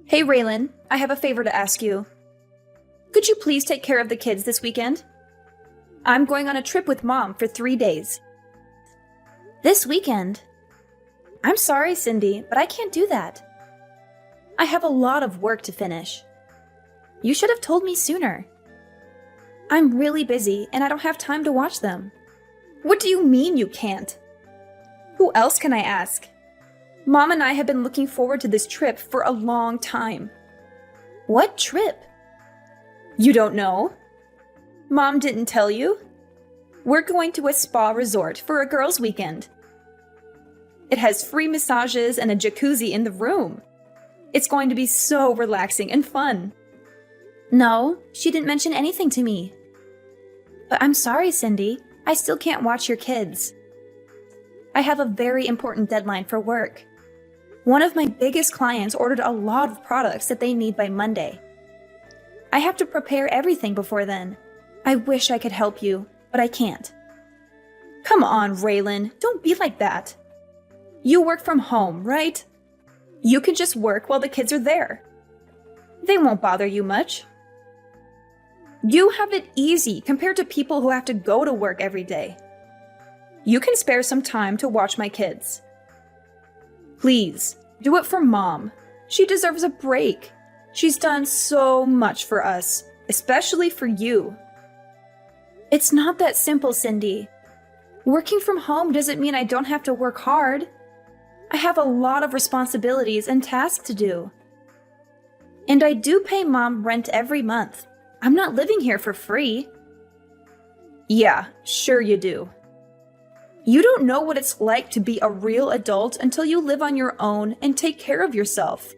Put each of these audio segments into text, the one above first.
Hey Raylan, I have a favor to ask you. Could you please take care of the kids this weekend? I'm going on a trip with Mom for 3 days. This weekend? I'm sorry, Cindy, but I can't do that. I have a lot of work to finish. You should have told me sooner. I'm really busy and I don't have time to watch them. What do you mean you can't? Who else can I ask? Mom and I have been looking forward to this trip for a long time. What trip? You don't know? Mom didn't tell you? We're going to a spa resort for a girls' weekend. It has free massages and a jacuzzi in the room. It's going to be so relaxing and fun. No, she didn't mention anything to me. But I'm sorry, Cindy. I still can't watch your kids. I have a very important deadline for work. One of my biggest clients ordered a lot of products that they need by Monday. I have to prepare everything before then. I wish I could help you, but I can't. Come on, Raylan, don't be like that. You work from home, right? You can just work while the kids are there. They won't bother you much. You have it easy compared to people who have to go to work every day. You can spare some time to watch my kids. Please, do it for Mom. She deserves a break. She's done so much for us, especially for you. It's not that simple, Cindy. Working from home doesn't mean I don't have to work hard. I have a lot of responsibilities and tasks to do. And I do pay Mom rent every month. I'm not living here for free. Yeah, sure you do. You don't know what it's like to be a real adult until you live on your own and take care of yourself.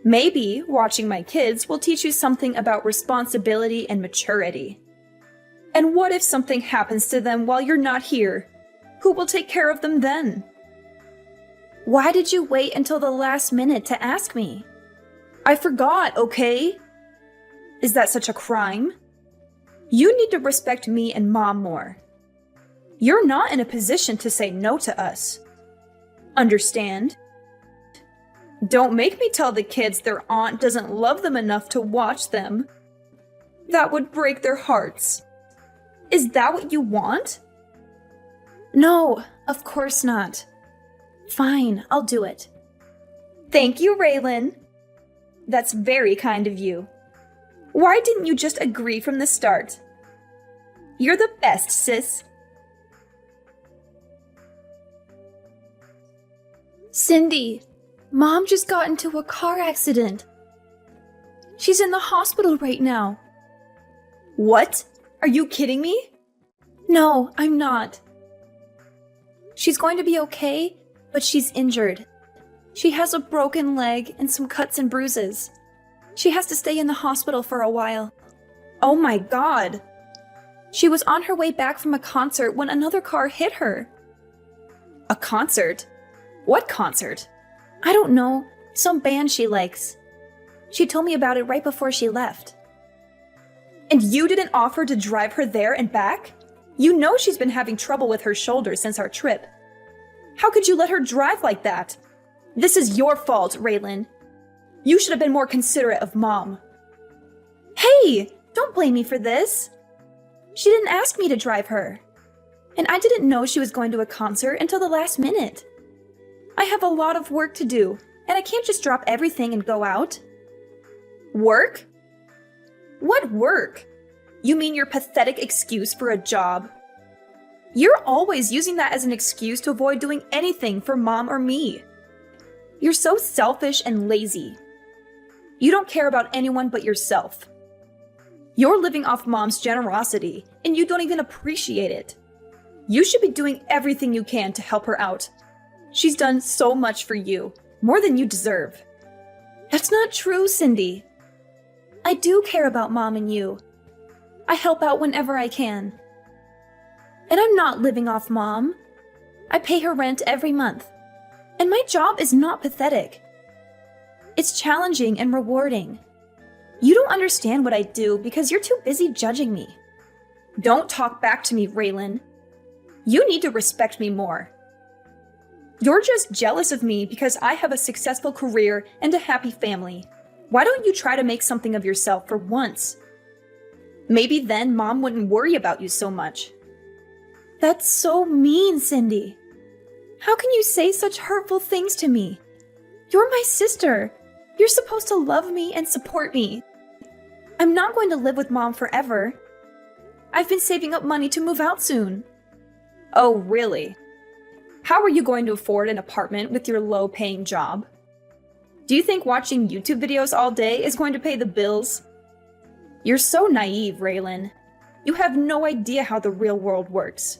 Maybe watching my kids will teach you something about responsibility and maturity. And what if something happens to them while you're not here? Who will take care of them then? Why did you wait until the last minute to ask me? I forgot, okay? Is that such a crime? You need to respect me and Mom more. You're not in a position to say no to us. Understand? Don't make me tell the kids their aunt doesn't love them enough to watch them. That would break their hearts. Is that what you want? No, of course not. Fine, I'll do it. Thank you, Raylan. That's very kind of you. Why didn't you just agree from the start? You're the best, sis. Cindy, Mom just got into a car accident. She's in the hospital right now. What? Are you kidding me? No, I'm not. She's going to be okay, but she's injured. She has a broken leg and some cuts and bruises. She has to stay in the hospital for a while. Oh my God! She was on her way back from a concert when another car hit her. A concert? What concert? I don't know. Some band she likes. She told me about it right before she left. And you didn't offer to drive her there and back? You know she's been having trouble with her shoulder since our trip. How could you let her drive like that? This is your fault, Raylan. You should have been more considerate of Mom. Hey, don't blame me for this. She didn't ask me to drive her. And I didn't know she was going to a concert until the last minute. I have a lot of work to do, and I can't just drop everything and go out. Work? What work? You mean your pathetic excuse for a job? You're always using that as an excuse to avoid doing anything for Mom or me. You're so selfish and lazy. You don't care about anyone but yourself. You're living off Mom's generosity, and you don't even appreciate it. You should be doing everything you can to help her out. She's done so much for you, more than you deserve. That's not true, Cindy. I do care about Mom and you. I help out whenever I can. And I'm not living off Mom. I pay her rent every month. And my job is not pathetic. It's challenging and rewarding. You don't understand what I do because you're too busy judging me. Don't talk back to me, Raylan. You need to respect me more. You're just jealous of me because I have a successful career and a happy family. Why don't you try to make something of yourself for once? Maybe then Mom wouldn't worry about you so much. That's so mean, Cindy. How can you say such hurtful things to me? You're my sister. You're supposed to love me and support me. I'm not going to live with Mom forever. I've been saving up money to move out soon. Oh, really? How are you going to afford an apartment with your low-paying job? Do you think watching YouTube videos all day is going to pay the bills? You're so naive, Raylan. You have no idea how the real world works.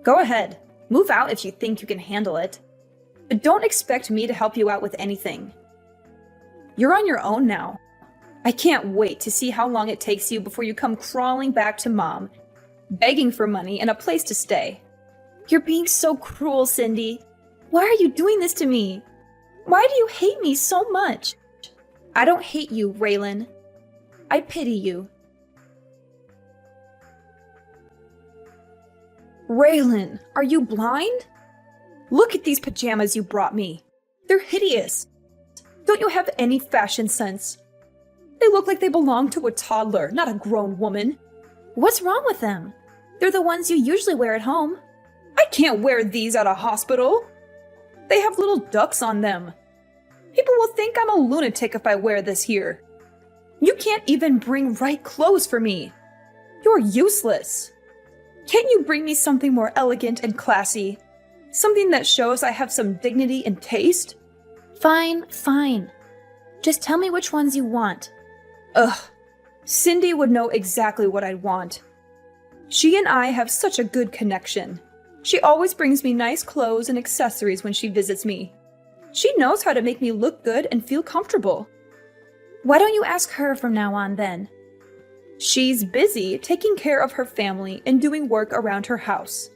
Go ahead, move out if you think you can handle it. But don't expect me to help you out with anything. You're on your own now. I can't wait to see how long it takes you before you come crawling back to Mom, begging for money and a place to stay. You're being so cruel, Cindy. Why are you doing this to me? Why do you hate me so much? I don't hate you, Raylan. I pity you. Raylan, are you blind? Look at these pajamas you brought me. They're hideous. Don't you have any fashion sense? They look like they belong to a toddler, not a grown woman. What's wrong with them? They're the ones you usually wear at home. I can't wear these at a hospital. They have little ducks on them. People will think I'm a lunatic if I wear this here. You can't even bring right clothes for me. You're useless. Can't you bring me something more elegant and classy? Something that shows I have some dignity and taste? Fine. Just tell me which ones you want. Ugh. Cindy would know exactly what I'd want. She and I have such a good connection. She always brings me nice clothes and accessories when she visits me. She knows how to make me look good and feel comfortable. Why don't you ask her from now on then? She's busy taking care of her family and doing work around her house.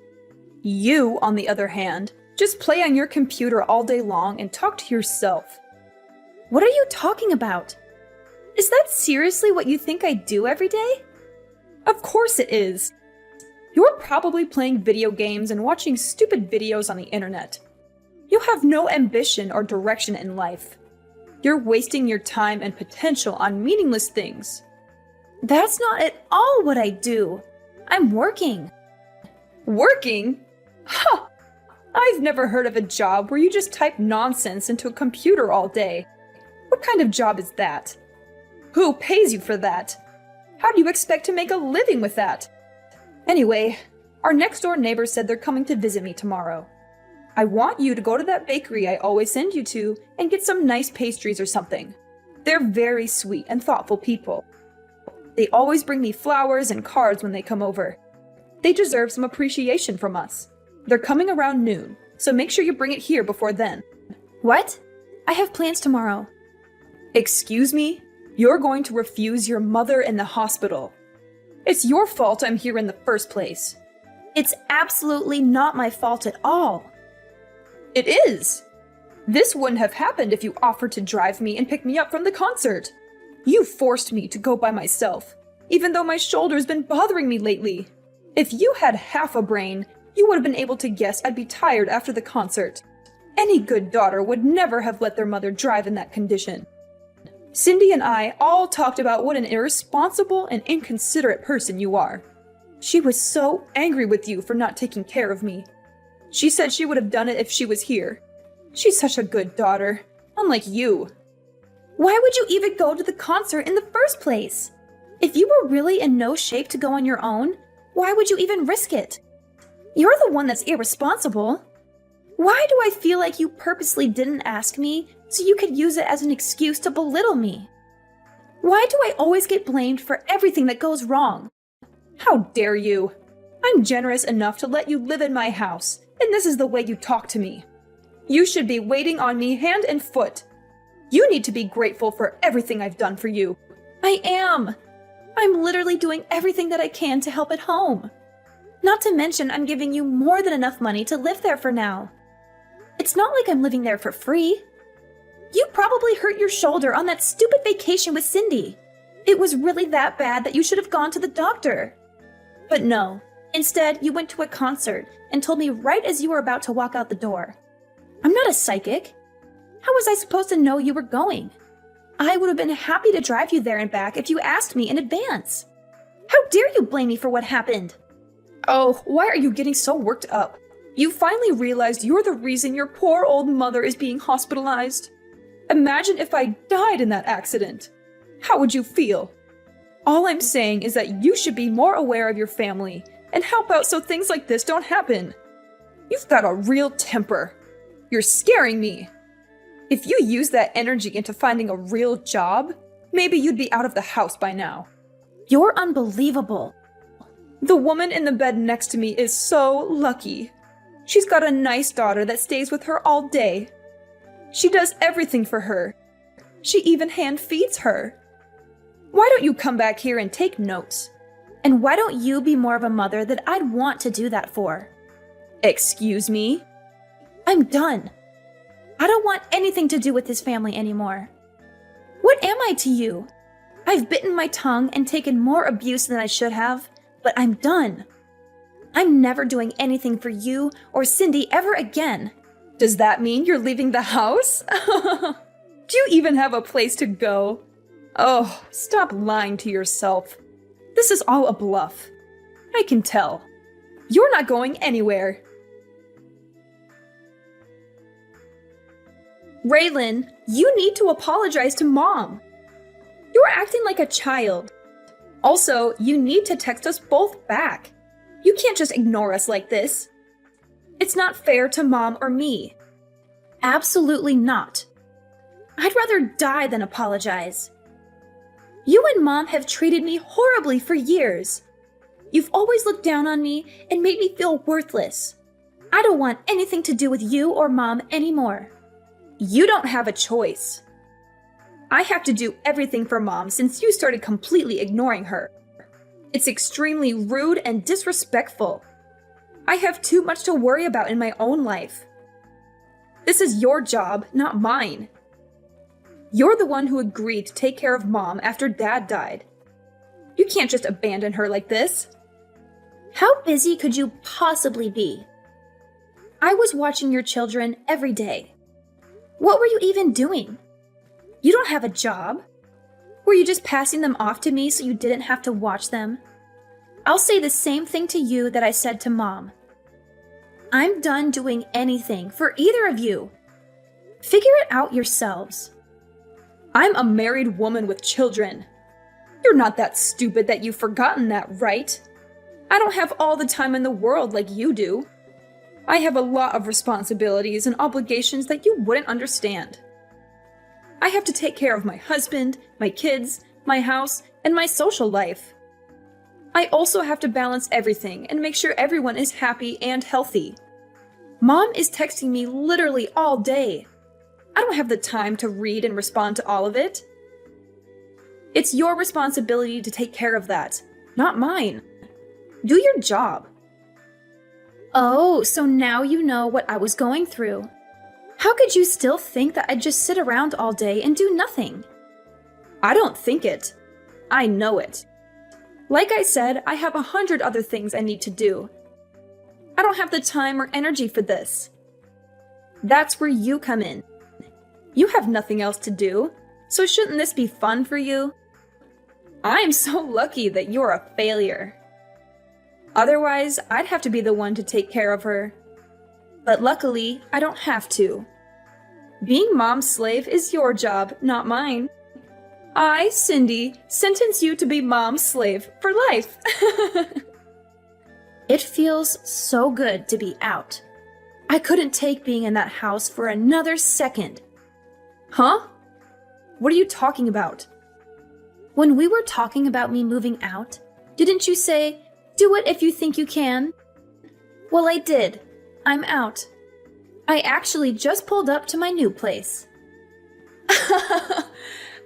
You, on the other hand, just play on your computer all day long and talk to yourself. What are you talking about? Is that seriously what you think I do every day? Of course it is. You're probably playing video games and watching stupid videos on the internet. You have no ambition or direction in life. You're wasting your time and potential on meaningless things. That's not at all what I do. I'm working. Working? Huh! I've never heard of a job where you just type nonsense into a computer all day. What kind of job is that? Who pays you for that? How do you expect to make a living with that? Anyway, our next door neighbor said they're coming to visit me tomorrow. I want you to go to that bakery I always send you to and get some nice pastries or something. They're very sweet and thoughtful people. They always bring me flowers and cards when they come over. They deserve some appreciation from us. They're coming around noon, so make sure you bring it here before then. What? I have plans tomorrow. Excuse me? You're going to refuse your mother in the hospital. It's your fault I'm here in the first place. It's absolutely not my fault at all. It is. This wouldn't have happened if you offered to drive me and pick me up from the concert. You forced me to go by myself, even though my shoulder's been bothering me lately. If you had half a brain, you would have been able to guess I'd be tired after the concert. Any good daughter would never have let their mother drive in that condition. Cindy and I all talked about what an irresponsible and inconsiderate person you are. She was so angry with you for not taking care of me. She said she would have done it if she was here. She's such a good daughter, unlike you. Why would you even go to the concert in the first place? If you were really in no shape to go on your own, why would you even risk it? You're the one that's irresponsible. Why do I feel like you purposely didn't ask me so you could use it as an excuse to belittle me? Why do I always get blamed for everything that goes wrong? How dare you? I'm generous enough to let you live in my house, and this is the way you talk to me. You should be waiting on me hand and foot. You need to be grateful for everything I've done for you. I am. I'm literally doing everything that I can to help at home. Not to mention I'm giving you more than enough money to live there for now. It's not like I'm living there for free. You probably hurt your shoulder on that stupid vacation with Cindy. It was really that bad that you should have gone to the doctor. But no, instead you went to a concert and told me right as you were about to walk out the door. I'm not a psychic. How was I supposed to know you were going? I would have been happy to drive you there and back if you asked me in advance. How dare you blame me for what happened? Oh, why are you getting so worked up? You finally realized you're the reason your poor old mother is being hospitalized. Imagine if I died in that accident. How would you feel? All I'm saying is that you should be more aware of your family and help out so things like this don't happen. You've got a real temper. You're scaring me. If you use that energy into finding a real job, maybe you'd be out of the house by now. You're unbelievable. The woman in the bed next to me is so lucky. She's got a nice daughter that stays with her all day. She does everything for her. She even hand feeds her. Why don't you come back here and take notes? And why don't you be more of a mother that I'd want to do that for? Excuse me? I'm done. I don't want anything to do with this family anymore. What am I to you? I've bitten my tongue and taken more abuse than I should have, but I'm done. I'm never doing anything for you or Cindy ever again. Does that mean you're leaving the house? Do you even have a place to go? Oh, stop lying to yourself. This is all a bluff. I can tell. You're not going anywhere. Raylan, you need to apologize to Mom. You're acting like a child. Also, you need to text us both back. You can't just ignore us like this. It's not fair to Mom or me. Absolutely not. I'd rather die than apologize. You and Mom have treated me horribly for years. You've always looked down on me and made me feel worthless. I don't want anything to do with you or Mom anymore. You don't have a choice. I have to do everything for Mom since you started completely ignoring her. It's extremely rude and disrespectful. I have too much to worry about in my own life. This is your job, not mine. You're the one who agreed to take care of Mom after Dad died. You can't just abandon her like this. How busy could you possibly be? I was watching your children every day. What were you even doing? You don't have a job. Were you just passing them off to me so you didn't have to watch them? I'll say the same thing to you that I said to Mom. I'm done doing anything for either of you. Figure it out yourselves. I'm a married woman with children. You're not that stupid that you've forgotten that, right? I don't have all the time in the world like you do. I have a lot of responsibilities and obligations that you wouldn't understand. I have to take care of my husband, my kids, my house, and my social life. I also have to balance everything and make sure everyone is happy and healthy. Mom is texting me literally all day. I don't have the time to read and respond to all of it. It's your responsibility to take care of that, not mine. Do your job. Oh, so now you know what I was going through. How could you still think that I'd just sit around all day and do nothing? I don't think it. I know it. Like I said, I have 100 other things I need to do. I don't have the time or energy for this. That's where you come in. You have nothing else to do, so shouldn't this be fun for you? I'm so lucky that you're a failure. Otherwise, I'd have to be the one to take care of her. But luckily, I don't have to. Being Mom's slave is your job, not mine. I, Cindy, sentence you to be Mom's slave for life. It feels so good to be out. I couldn't take being in that house for another second. Huh? What are you talking about? When we were talking about me moving out, didn't you say, do it if you think you can? Well, I did. I'm out. I actually just pulled up to my new place.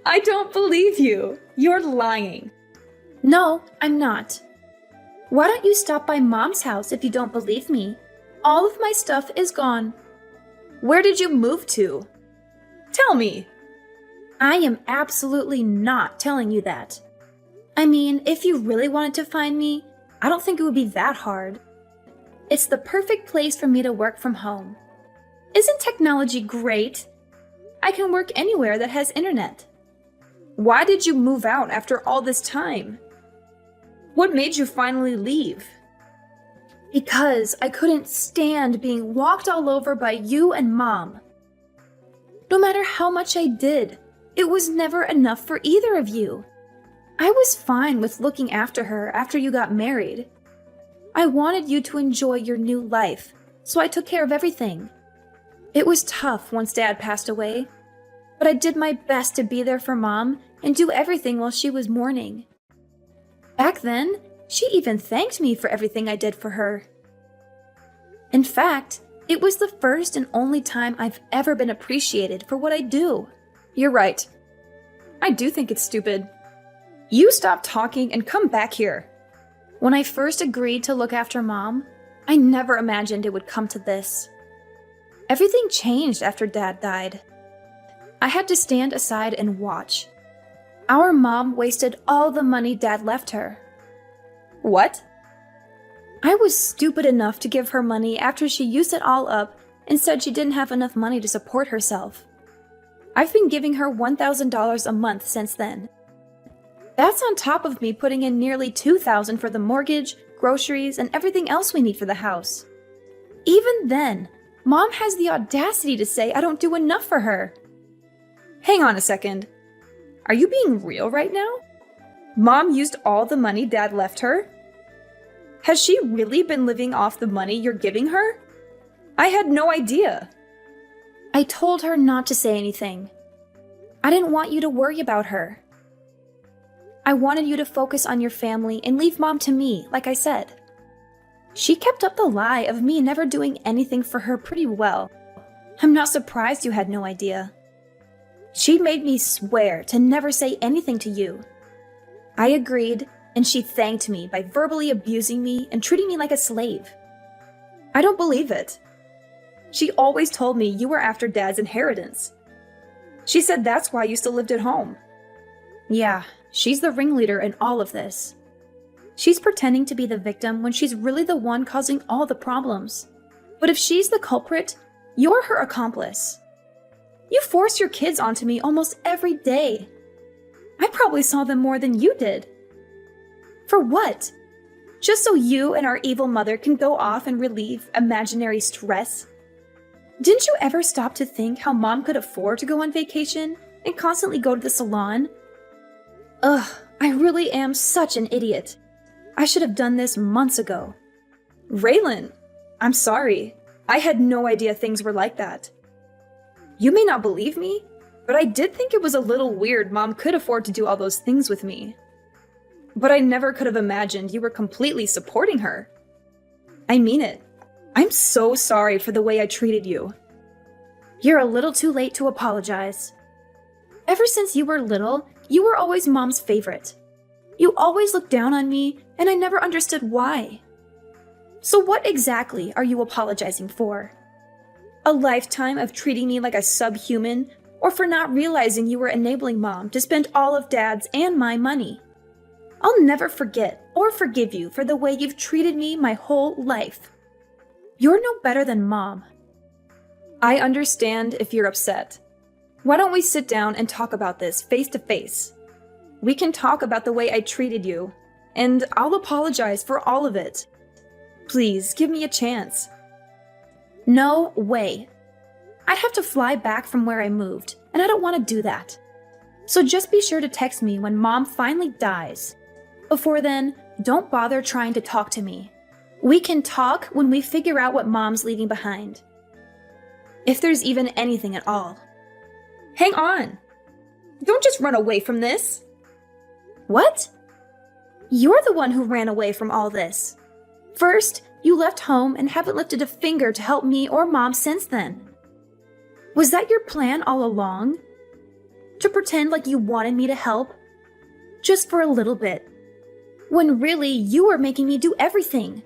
I don't believe you. You're lying. No, I'm not. Why don't you stop by Mom's house if you don't believe me? All of my stuff is gone. Where did you move to? Tell me. I am absolutely not telling you that. I mean, if you really wanted to find me, I don't think it would be that hard. It's the perfect place for me to work from home. Isn't technology great? I can work anywhere that has internet. Why did you move out after all this time? What made you finally leave? Because I couldn't stand being walked all over by you and Mom. No matter how much I did, it was never enough for either of you. I was fine with looking after her after you got married. I wanted you to enjoy your new life, so I took care of everything. It was tough once Dad passed away, but I did my best to be there for Mom and do everything while she was mourning. Back then, she even thanked me for everything I did for her. In fact, it was the first and only time I've ever been appreciated for what I do. You're right. I do think it's stupid. You stop talking and come back here. When I first agreed to look after Mom, I never imagined it would come to this. Everything changed after Dad died. I had to stand aside and watch. Our mom wasted all the money Dad left her. What? I was stupid enough to give her money after she used it all up and said she didn't have enough money to support herself. I've been giving her $1,000 a month since then. That's on top of me putting in nearly $2,000 for the mortgage, groceries, and everything else we need for the house. Even then, Mom has the audacity to say I don't do enough for her. Hang on a second. Are you being real right now? Mom used all the money Dad left her? Has she really been living off the money you're giving her? I had no idea. I told her not to say anything. I didn't want you to worry about her. I wanted you to focus on your family and leave Mom to me, like I said. She kept up the lie of me never doing anything for her pretty well. I'm not surprised you had no idea. She made me swear to never say anything to you. I agreed, and she thanked me by verbally abusing me and treating me like a slave. I don't believe it. She always told me you were after Dad's inheritance. She said that's why you still lived at home. Yeah, she's the ringleader in all of this. She's pretending to be the victim when she's really the one causing all the problems. But if she's the culprit, you're her accomplice. You force your kids onto me almost every day. I probably saw them more than you did. For what? Just so you and our evil mother can go off and relieve imaginary stress? Didn't you ever stop to think how Mom could afford to go on vacation and constantly go to the salon? Ugh, I really am such an idiot. I should have done this months ago. Raylan, I'm sorry. I had no idea things were like that. You may not believe me, but I did think it was a little weird Mom could afford to do all those things with me. But I never could have imagined you were completely supporting her. I mean it. I'm so sorry for the way I treated you. You're a little too late to apologize. Ever since you were little, you were always Mom's favorite. You always looked down on me, and I never understood why. So what exactly are you apologizing for? A lifetime of treating me like a subhuman, or for not realizing you were enabling Mom to spend all of Dad's and my money? I'll never forget or forgive you for the way you've treated me my whole life. You're no better than Mom. I understand if you're upset. Why don't we sit down and talk about this face to face? We can talk about the way I treated you, and I'll apologize for all of it. Please, give me a chance. No way. I'd have to fly back from where I moved, and I don't want to do that. So just be sure to text me when Mom finally dies. Before then, don't bother trying to talk to me. We can talk when we figure out what Mom's leaving behind. If there's even anything at all. Hang on! Don't just run away from this! What? You're the one who ran away from all this. First, you left home and haven't lifted a finger to help me or Mom since then. Was that your plan all along? To pretend like you wanted me to help? Just for a little bit. When really, you were making me do everything.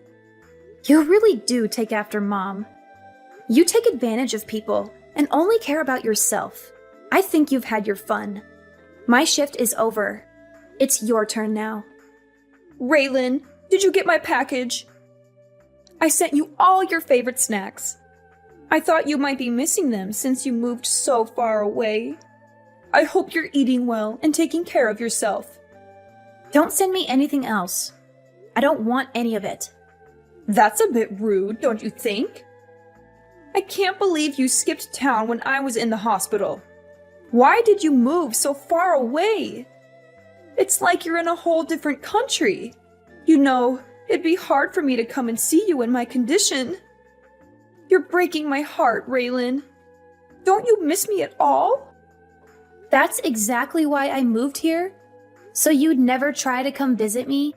You really do take after Mom. You take advantage of people and only care about yourself. I think you've had your fun. My shift is over. It's your turn now. Raylan, did you get my package? I sent you all your favorite snacks. I thought you might be missing them since you moved so far away. I hope you're eating well and taking care of yourself. Don't send me anything else. I don't want any of it. That's a bit rude, don't you think? I can't believe you skipped town when I was in the hospital. Why did you move so far away? It's like you're in a whole different country. You know, it'd be hard for me to come and see you in my condition. You're breaking my heart, Raylan. Don't you miss me at all? That's exactly why I moved here. So you'd never try to come visit me?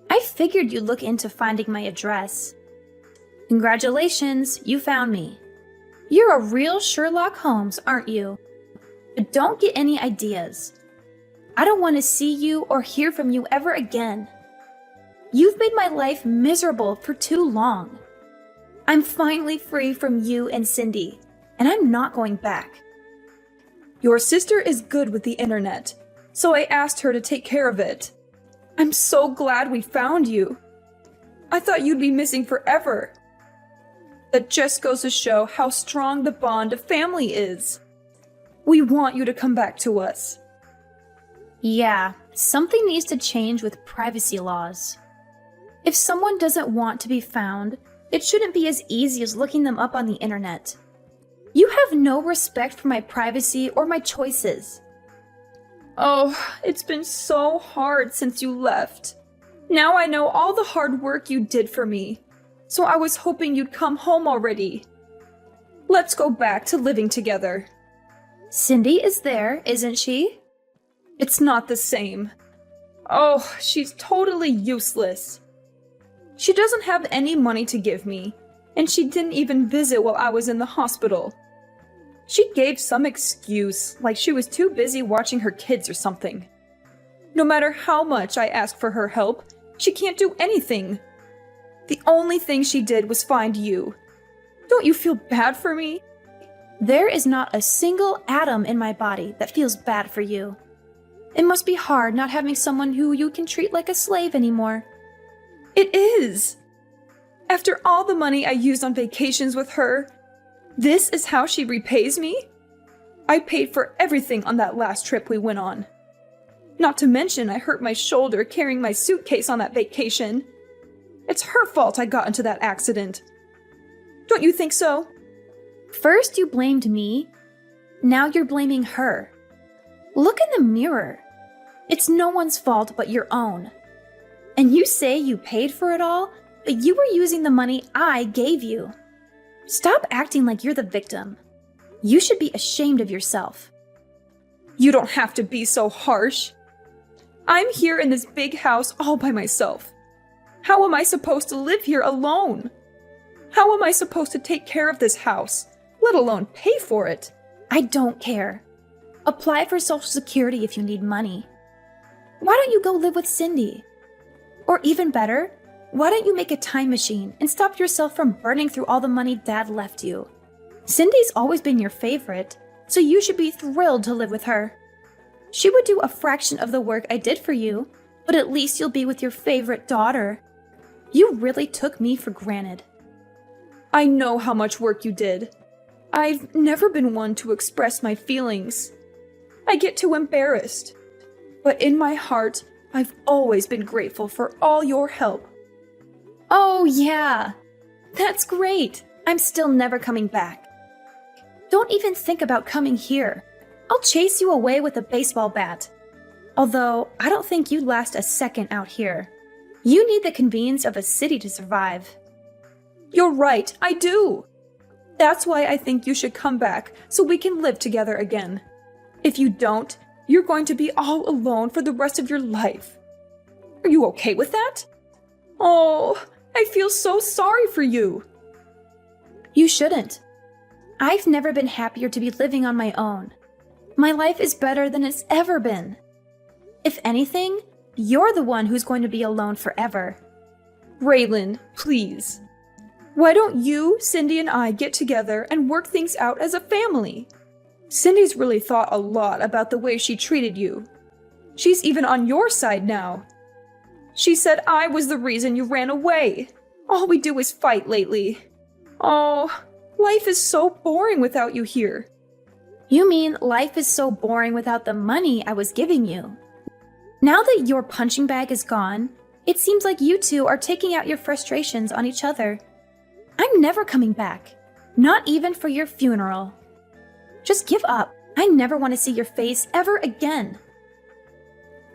I figured you'd look into finding my address. Congratulations, you found me. You're a real Sherlock Holmes, aren't you? But don't get any ideas. I don't want to see you or hear from you ever again. You've made my life miserable for too long. I'm finally free from you and Cindy, and I'm not going back. Your sister is good with the internet, so I asked her to take care of it. I'm so glad we found you. I thought you'd be missing forever. That just goes to show how strong the bond of family is. We want you to come back to us. Yeah, something needs to change with privacy laws. If someone doesn't want to be found, it shouldn't be as easy as looking them up on the internet. You have no respect for my privacy or my choices. Oh, it's been so hard since you left. Now I know all the hard work you did for me, so I was hoping you'd come home already. Let's go back to living together. Cindy is there, isn't she? It's not the same. Oh, she's totally useless. She doesn't have any money to give me, and she didn't even visit while I was in the hospital. She gave some excuse, like she was too busy watching her kids or something. No matter how much I ask for her help, she can't do anything. The only thing she did was find you. Don't you feel bad for me? There is not a single atom in my body that feels bad for you. It must be hard not having someone who you can treat like a slave anymore. It is. After all the money I used on vacations with her, this is how she repays me? I paid for everything on that last trip we went on. Not to mention I hurt my shoulder carrying my suitcase on that vacation. It's her fault I got into that accident. Don't you think so? First you blamed me, now you're blaming her. Look in the mirror. It's no one's fault but your own. And you say you paid for it all, but you were using the money I gave you. Stop acting like you're the victim. You should be ashamed of yourself. You don't have to be so harsh. I'm here in this big house all by myself. How am I supposed to live here alone? How am I supposed to take care of this house, let alone pay for it? I don't care. Apply for Social Security if you need money. Why don't you go live with Cindy? Or even better, why don't you make a time machine and stop yourself from burning through all the money Dad left you? Cindy's always been your favorite, so you should be thrilled to live with her. She would do a fraction of the work I did for you, but at least you'll be with your favorite daughter. You really took me for granted. I know how much work you did. I've never been one to express my feelings. I get too embarrassed. But in my heart, I've always been grateful for all your help. Oh, yeah. That's great. I'm still never coming back. Don't even think about coming here. I'll chase you away with a baseball bat. Although, I don't think you'd last a second out here. You need the convenience of a city to survive. You're right, I do. That's why I think you should come back so we can live together again. If you don't, you're going to be all alone for the rest of your life. Are you okay with that? Oh, I feel so sorry for you. You shouldn't. I've never been happier to be living on my own. My life is better than it's ever been. If anything, you're the one who's going to be alone forever. Raylan, please. Why don't you, Cindy, and I get together and work things out as a family? Cindy's really thought a lot about the way she treated you. She's even on your side now. She said I was the reason you ran away. All we do is fight lately. Oh, life is so boring without you here. You mean life is so boring without the money I was giving you? Now that your punching bag is gone, it seems like you two are taking out your frustrations on each other. I'm never coming back, not even for your funeral. Just give up. I never want to see your face ever again.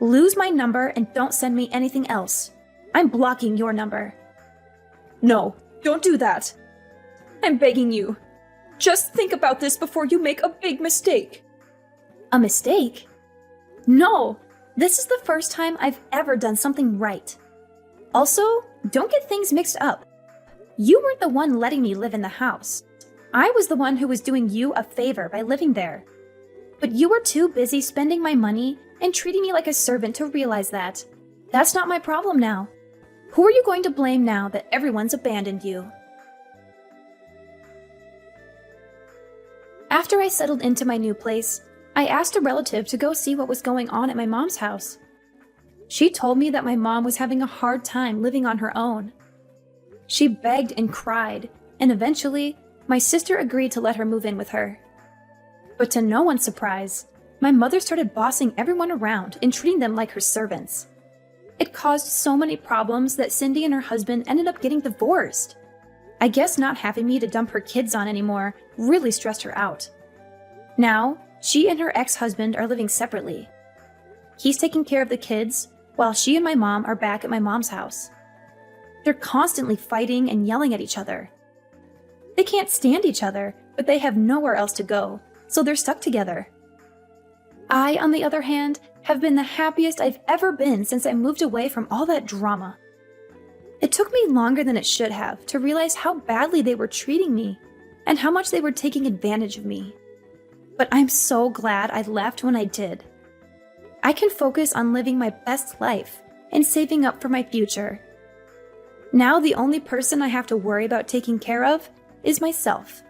Lose my number and don't send me anything else. I'm blocking your number. No, don't do that. I'm begging you. Just think about this before you make a big mistake. A mistake? No, this is the first time I've ever done something right. Also, don't get things mixed up. You weren't the one letting me live in the house. I was the one who was doing you a favor by living there. But you were too busy spending my money and treating me like a servant to realize that. That's not my problem now. Who are you going to blame now that everyone's abandoned you? After I settled into my new place, I asked a relative to go see what was going on at my mom's house. She told me that my mom was having a hard time living on her own. She begged and cried, and eventually, my sister agreed to let her move in with her. But to no one's surprise, my mother started bossing everyone around and treating them like her servants. It caused so many problems that Cindy and her husband ended up getting divorced. I guess not having me to dump her kids on anymore really stressed her out. Now, she and her ex-husband are living separately. He's taking care of the kids, while she and my mom are back at my mom's house. They're constantly fighting and yelling at each other. They can't stand each other, but they have nowhere else to go, so they're stuck together. I, on the other hand, have been the happiest I've ever been since I moved away from all that drama. It took me longer than it should have to realize how badly they were treating me and how much they were taking advantage of me. But I'm so glad I left when I did. I can focus on living my best life and saving up for my future. Now the only person I have to worry about taking care of is myself.